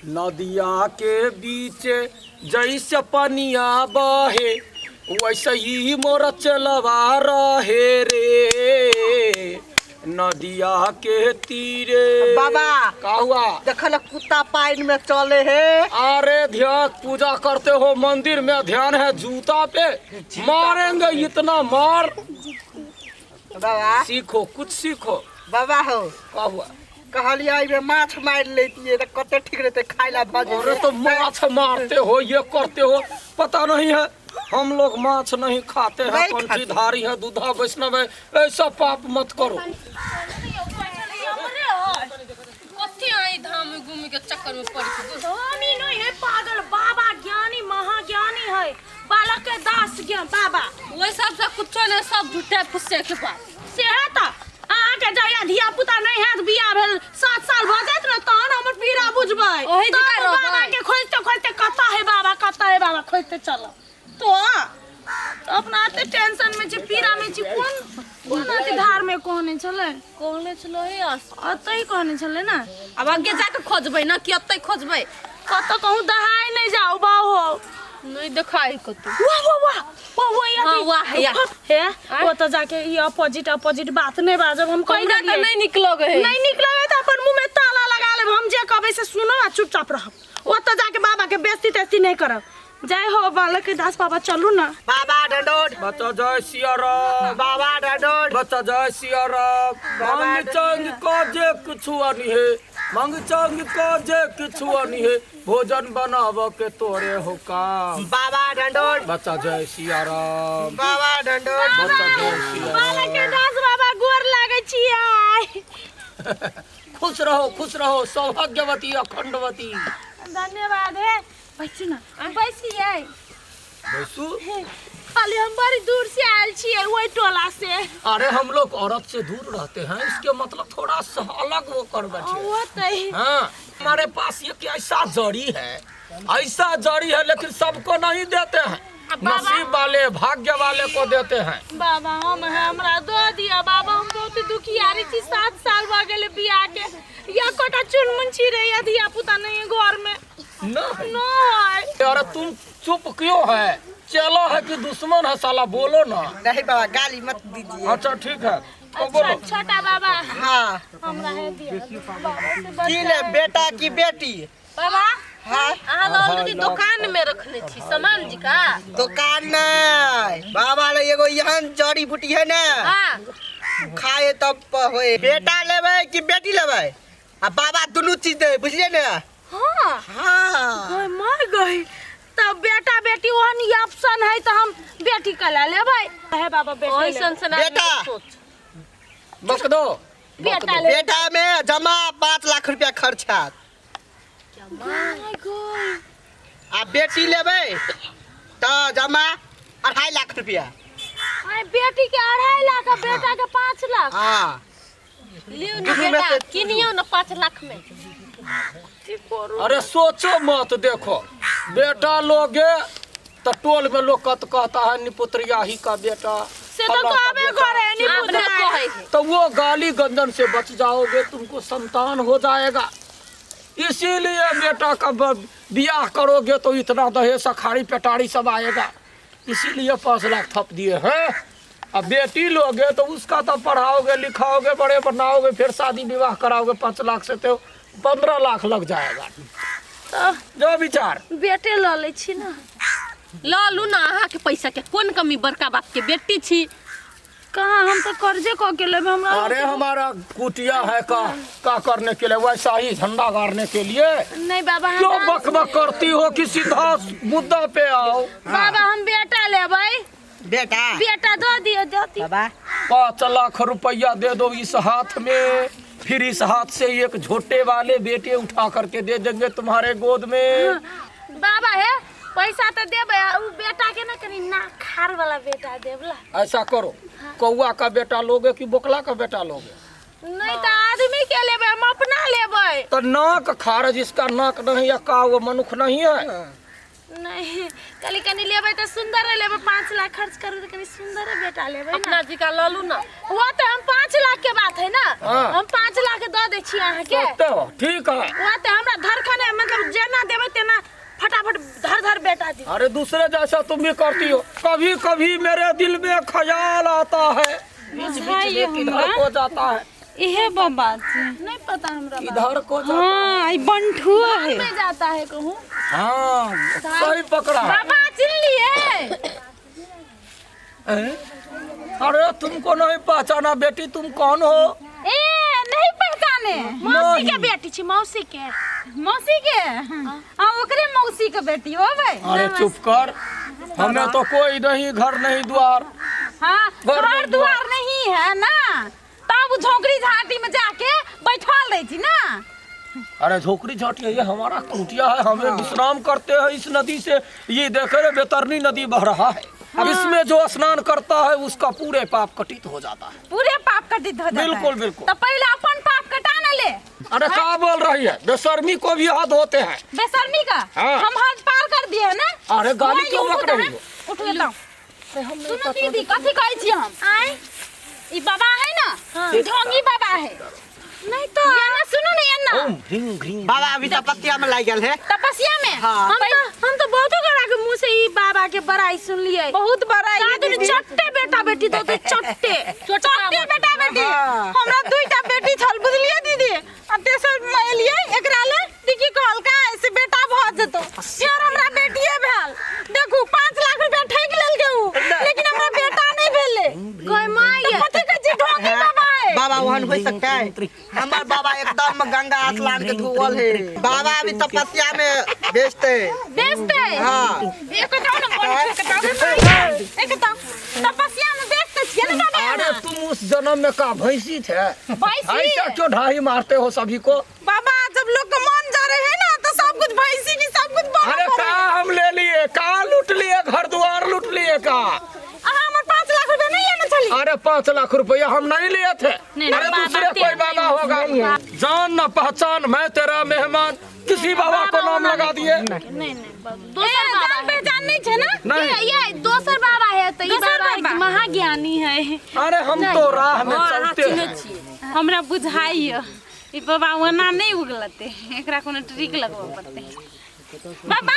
नदिया के बीच जैसे पनिया बहे वैसे ही मोर चलवा रहे रे नदिया के तीरे। बाबा का हुआ? देखल कुत्ता पाइन में चले है। अरे ध्यान पूजा करते हो मंदिर में ध्यान है जूता पे मारेंगे इतना मार। बाबा सीखो कुछ सीखो। बाबा हो का हुआ? कहलिया में माछ मार लेती है तो कते ठीक रहते खाइला भज। अरे तो माछ मारते हो ये करते हो पता नहीं है। हम लोग माछ नहीं खाते हैं, पंचीधारी है, दूधा वैष्णव है, ऐसा पाप मत करो। धाम में घूम के चक्कर में पड़ धनी नहीं है पागल। बाबा ज्ञानी महाज्ञानी है, बालक के दास ज्ञान बाबा। वही सब से कुछ नहीं, सब झूठे फुस्से के पास से है तो आके जया धिया पुता नहीं है बियाह भेल 7 साल भ जात न तहन हमर पीड़ा बुझबै। ओही तो दिखा रहबै। बाबा के खोजते खोजते कता है बाबा खोजते चल तो अपना आते टेंशन में छी पीड़ा में छी। कौन आते धार में कहने चले है अतै कहने चले ना। अब आगे जाके खोजबै ना कि अतै खोजबै कत कहूं दहाई नहीं जाओ बाहो नहीं दिखाई कतो। वाह वाह है वो तो जाके ये अपोजिट बात नहीं बाजब हम कहीं ना नहीं निकलोगे नहीं निकलोगे तो अपन मुंह में ताला लगा लेब। हम जे कहबे से सुनो आ चुपचाप रहब। वो तो जाके बाबा के बेइज्जती तेस्ती नहीं करब। जय हो बालक के दास बाबा चलू ना। बाबा डंडोट बच्चा जय सिया राम। बाबा डंडोट बच्चा जय सिया राम। मांग चांग को जे कुछु आनी है, मांग चांग को जे कुछु आनी है, भोजन बनाव के तोरे हो काम। बाबा डंडोट बच्चा जय सिया राम। बाबा डंडोट बच्चा जय सिया बालक के राम। दास बाबा गोर लागे छियै। खुश रहो सौभाग्यवती अखंडवती। धन्यवाद है। बैठू ना बैसिए। बैसू। खाली हम बड़ी दूर से आयल छियै वही टोला से। अरे हम लोग औरत से दूर रहते हैं इसके मतलब थोड़ा सा अलग वो कर बैठे। वो तई हाँ हमारे पास ये कि ऐसा जड़ी है लेकिन सबको नहीं देते हैं। नसीब वाले भाग्य वाले को देते हैं। बाबा हम है हमरा दो दिया बाबा। हम बहुत दुखियारी थी 7 साल भ गेले बियाह के। या कोटा चुनमुंची रे या धिया पुता नहीं है घर में नहीं। अरे तुम चुप क्यों है? चलो है कि दुश्मन है साला बोलो ना। नहीं बाबा गाली मत दीजिए। अच्छा ठीक है तो अच्छा बोलो। छोटा बाबा हाँ हमरा है दिया बाबा से की ले बेटा की बेटी? बाबा हाँ ऑलरेडी दुकान में रखने थी सामान जी का। दुकान नहीं बाबा ले एगो यहन जड़ी बूटी है ना हाँ खाए तब होए। बेटा लेबै कि बेटी लेबै? आ बाबा दोनों चीज दे बुझलिए ना। हाँ हाँ मर गई तब बेटा बेटी वहन ऑप्शन है तो हम बेटी का ले लेबै। है बाबा बेटा ओइसन से ना बेटा। सोच। बक दो। बेटा ले बेटा में जमा 5 लाख रुपया खर्च है। आ बेटी लेबै तो जमा 2.5 लाख रुपया। बेटी के 2.5 लाख और बेटा के 5 लाख। हाँ लियो ना बेटा किनियो ना 5 लाख में। अरे सोचो मत। देखो बेटा लोगे तो टोल में लोग कहता है निपुत्रिया ही का बेटा से तो कहबे करे नहीं आपने पुत्र कहे तो वो गाली गंजन से बच जाओगे, तुमको संतान हो जाएगा। इसीलिए बेटा का ब्याह करोगे तो इतना दहेज सखाड़ी पेटाड़ी सब आएगा, इसीलिए 5 लाख थप दिए हैं। अब बेटी लोगे तो उसका तो पढ़ाओगे लिखाओगे बड़े बनाओगे फिर शादी विवाह कराओगे 5 लाख से तो 15 लाख लग जाएगा। तो जो विचार बेटे ल ले छी ना। ललू ना अहाँ के पैसा के कौन कमी, बड़का बाप के बेटी छी। कहाँ हम तो कर्जे क के लेबे हमरा। अरे हमारा कुटिया है का करने के लिए, वैसा ही झंडा गाड़ने के लिए। नहीं बाबा क्यों बकबक करती हो कि सीधा मुद्दा पे आओ। बाबा हम बेटा लेबै। बेटा दो दियो देती बाबा 5 लाख रुपया दे दो इस हाथ में, फिर इस हाथ से एक झोटे वाले बेटे उठा करके दे देंगे तुम्हारे गोद में। बाबा है पैसा तो देबे उ बेटा के ना कनी ना खार वाला बेटा देबला। ऐसा करो कौआ का बेटा लोगे कि बोकला का बेटा लोगे? नहीं तो आदमी के लेबे हम अपना लेबै। तो नाक खार जिसका नाक नहीं है का वो मनुष्य नहीं है। नहीं कली कनी लेबै तो सुंदर लेबै। 5 लाख खर्च करू तो कनी सुंदर बेटा लेबै ना। अपना जी का ललू ना। वो तो हम 5 लाख के बात है ना। हाँ। हम 5 लाख दे दै छी अहाँ के। तो ठीक है। वो तो हमरा धरखने मतलब जे उधर बेटा जी। अरे दूसरे जैसा तुम भी करती हो। कभी कभी मेरे दिल में ख्याल आता है, बीच बीच में किधर को जाता है, इहे बाबा जी। नहीं पता हमरा किधर को जाता हाँ ई बंठुआ है। में जाता है कहूँ। हाँ सही पकड़ा। बाबा चिन लिए। अरे तुमको नहीं पहचाना बेटी, तुम कौन हो? ए नहीं पहचाने। मौसी के बेटी छी, मौसी के। मौसी के हाँ ओकरे मौसी के बेटी हो भाई। अरे चुप कर, हमें तो कोई नहीं, घर नहीं द्वार। हाँ घर द्वार नहीं है ना, तब झोंकड़ी झाटी में जाके बैठल रही थी ना। अरे झोकरी झाटी ये हमारा कुटिया है, हमें विश्राम करते हैं इस नदी से। ये देखे रे बेतरनी नदी बह रहा है, इसमें जो स्नान करता है उसका पूरे पाप कटित हो जाता है। पूरे पाप कटित हो जाता है। बिल्कुल बिल्कुल। तो पहले अपन पाप कटा न ले। अरे क्या बोल रही है, बेशर्मी को भी हाथ होते हैं। बेशर्मी का हाँ। हम हाथ पार कर दिए है ना। अरे गाली क्यों बक रही हो? उठ लेता हूँ। सुनो दीदी कथी कहै छी हम आए, ई बाबा है ना, ढोंगी बाबा है। नहीं तो ये ना सुनो ना ये ना ओम ह्रीं ह्रीं। बाबा अभी तपस्या में लग गए है। तपस्या में। हाँ। हम तो बहुत गड़ा के मुंह से ही बाबा के बड़ाई सुन लिए। बहुत बड़ा का दुनी चट्टे बेटा बेटी तो चट्टे चट्टे बेटा बेटी। हाँ। हमरा दुईटा बेटी छल बुझलिए दीदी। आ तेसर मैं लिए एकरा ले दिकी कहल का ऐसे बेटा भ जतो। यार हमरा बेटीए भेल। देखू 5 लाख रुपया ठेक लेल गेऊ, लेकिन हमरा बेटा नहीं भेले। कोई माई है। कथि के जी ढोंगी बाबा है। बाबा वहन हो सकता है। हमार बाबा एकदम गंगा स्नान के धोवल है। बाबा अभी तपस्या में बेचते। बेचते। हाँ। एक बताओ ना एक बताओ तपस्या में बेचते छिए ना बाबा। अरे तुम उस जन्म में का भैंसी थे? भैंसी? ऐसा क्यों ढाई मारते हो सभी को? बाबा जब लोग का मन जा रहे हैं ना तो सब कुछ भैंसी की सब कुछ बाबा अरे का हम ले लिए, का लूट लिए, घर द्वार लूट लिए का? हमारे 5 लाख रुपए नहीं है ना चली। अरे 5 लाख रुपया हम नहीं लिए थे। नहीं, अरे बाबा दूसरे कोई बाबा होगा। जान न पहचान, मैं तेरा मेहमान, किसी बाबा को नाम लगा दिए। नहीं दोसर बाबा पहचान नहीं छे ना। नहीं ये दोसर बाबा है तो ये दोसर बाबा बाबा। महाज्ञानी है। अरे हम तो राह में चलते हैं। हमरा बुझाइयो ई बाबा वना नहीं उगलते, एकरा कोनो ट्रिक लगवा पड़ते। बाबा आ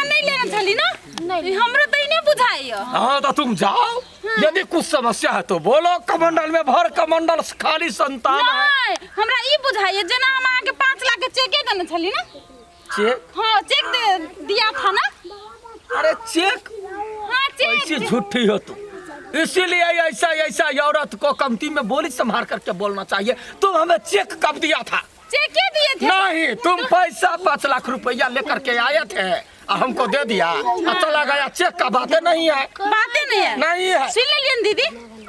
नहीं लेना चली ना। नहीं हमरो तो नहीं बुझाइयो। हाँ तो तुम जाओ, यदि कुछ समस्या है तो बोलो। कमंडल में भर कमंडल खाली संतान है। नहीं हमरा ई बुझाइयो जना हम आके 5 लाख के चेक देना चली ना। चेक? हाँ चेक दे दिया था ना। अरे चेक? हाँ चेक। ऐसी झूठी हो तुम, इसीलिए ऐसा ऐसा औरत को कमती में बोली संभाल करके बोलना चाहिए। तुम हमें चेक कब दिया था? चेक के दिए थे। नहीं, तुम पैसा 5 लाख रुपया लेकर के आए थे और हमको दे दिया और चला गया। चेक का बातें नहीं है। बातें नहीं है। नहीं है। सुन लियन दीदी।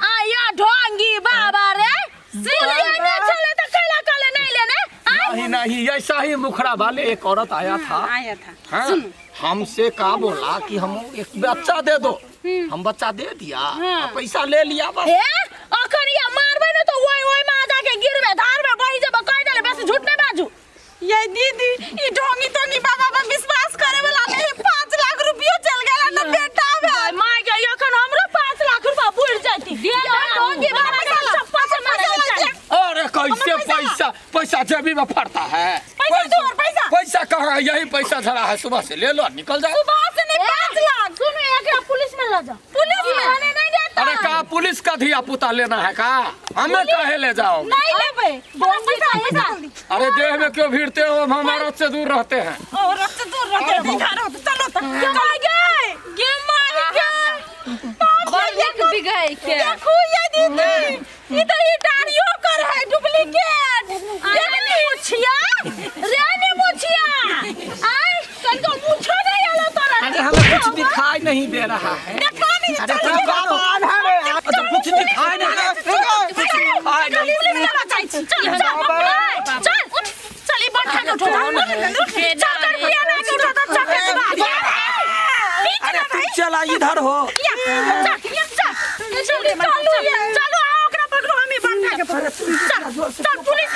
आया ढोंगी बाबा रे। सुन चले तो कला कले नहीं लेने। नहीं नहीं, ऐसा ही मुखड़ा वाले एक औरत आया था। आया था। हाँ? हमसे का बोला कि हम एक बच्चा दे दो। हम बच्चा दे दिया और पैसा ले लिया बस। अखन या मारबे न तो ओय में आजा के गिरबे धार में बही जब कह देले बस झूठ नहीं बाजू। ये दीदी ई ढोंगी टोंगी बाबा पर विश्वास करे वाला नहीं। 5 लाख रुपया चल गेला ना बेटा बे। माय के अखन हमरो 5 लाख रुपया बुड़ जाती। ढोंगी बाबा के चप्पा से मारे चाहिए। अरे कैसे पैसा पैसा जेबी में फटता है? पैसा दो और पैसा। पैसा कहाँ है? यही पैसा धरा है, सुबह से ले लो निकल जाओ। सुबह से नहीं 5 लाख। सुनो एक पुलिस में ले जाओ। पुलिस में आने नहीं देता। अरे का पुलिस का धिया पुता लेना है का? हमें काहे ले जाओ? नहीं लेबे। पैसा। अरे देह में क्यों भीड़ते हो? हम हमारा से दूर रहते हैं। और रस्ते दूर रहते दिखा रहा तो चलो तक चल गए। ये मार गए। बरलेक बिगई के देखो ये दीदी, ये तो ये डारियो कर है डुप्लीकेट। रेनी मुछिया आई कल तो मुछो नहीं आलो तोरा। अरे हमें कुछ दिखाई नहीं दे रहा है। देखा नहीं। अरे तो कुछ दिखाई नहीं दे रहा। चल उठ चली बैठा के उठो। अरे तुम चला इधर हो। चलो आओ ओकरा पकड़ो हमें बैठा के। चल पुलिस